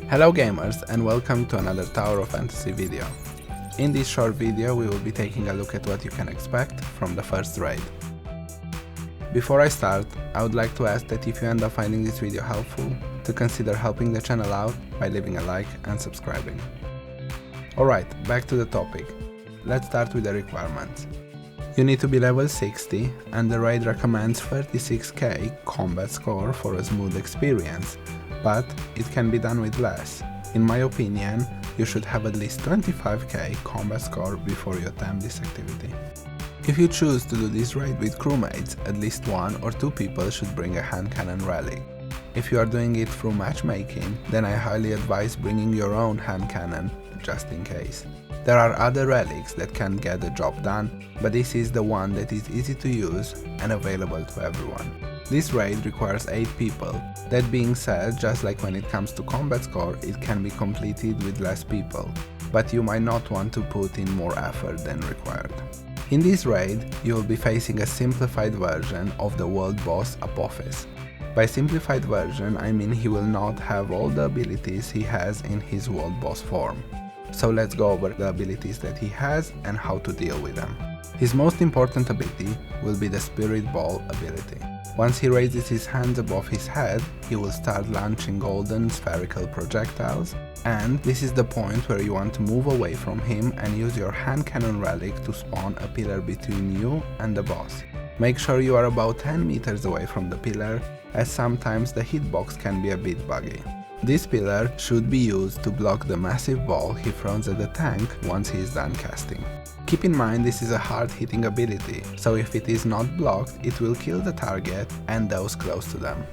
Hello gamers and welcome to another Tower of Fantasy video. In this short video we will be taking a look at what you can expect from the first raid. Before I start, I would like to ask that if you end up finding this video helpful, to consider helping the channel out by leaving a like and subscribing. Alright, back to the topic. Let's start with the requirements. You need to be level 60 and the raid recommends 36k combat score for a smooth experience, but it can be done with less. In my opinion, you should have at least 25k combat score before you attempt this activity. If you choose to do this raid with crewmates, at least 1 or 2 people should bring a hand cannon relic. If you are doing it through matchmaking, then I highly advise bringing your own hand cannon, just in case. There are other relics that can get the job done, but this is the one that is easy to use and available to everyone. This raid requires 8 people. That being said, just like when it comes to combat score, it can be completed with less people, but you might not want to put in more effort than required. In this raid, you will be facing a simplified version of the world boss Apophis. By simplified version, I mean he will not have all the abilities he has in his world boss form. So let's go over the abilities that he has and how to deal with them. His most important ability will be the Spirit Ball ability. Once he raises his hands above his head, he will start launching golden spherical projectiles, and this is the point where you want to move away from him and use your hand cannon relic to spawn a pillar between you and the boss. Make sure you are about 10 meters away from the pillar, as sometimes the hitbox can be a bit buggy. This pillar should be used to block the massive ball he throws at the tank once he is done casting. Keep in mind this is a hard hitting ability, so if it is not blocked, it will kill the target and those close to them.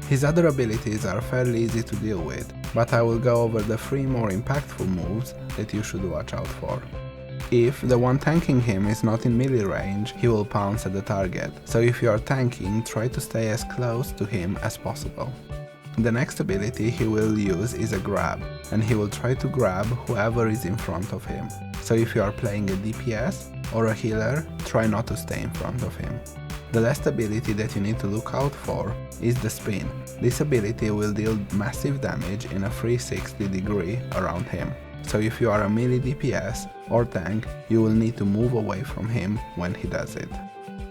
His other abilities are fairly easy to deal with, but I will go over the 3 more impactful moves that you should watch out for. If the one tanking him is not in melee range, he will pounce at the target, so if you are tanking, try to stay as close to him as possible. The next ability he will use is a grab, and he will try to grab whoever is in front of him. So if you are playing a DPS or a healer, try not to stay in front of him. The last ability that you need to look out for is the spin. This ability will deal massive damage in a 360 degree around him. So if you are a melee DPS or tank, you will need to move away from him when he does it.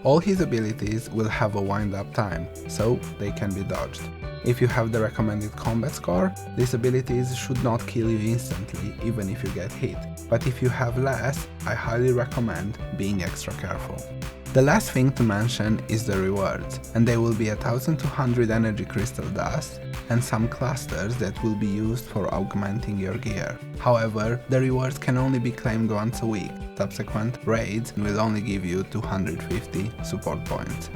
All his abilities will have a wind-up time, so they can be dodged. If you have the recommended combat score, these abilities should not kill you instantly even if you get hit, but if you have less, I highly recommend being extra careful. The last thing to mention is the rewards, and they will be 1200 energy crystal dust and some clusters that will be used for augmenting your gear. However, the rewards can only be claimed once a week. Subsequent raids will only give you 250 support points.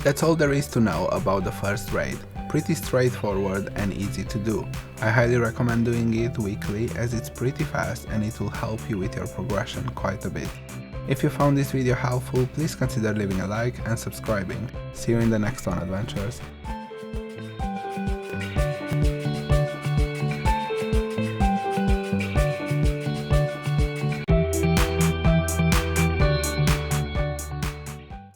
That's all there is to know about the first raid. Pretty straightforward and easy to do. I highly recommend doing it weekly as it's pretty fast and it will help you with your progression quite a bit. If you found this video helpful, please consider leaving a like and subscribing. See you in the next one, adventurers.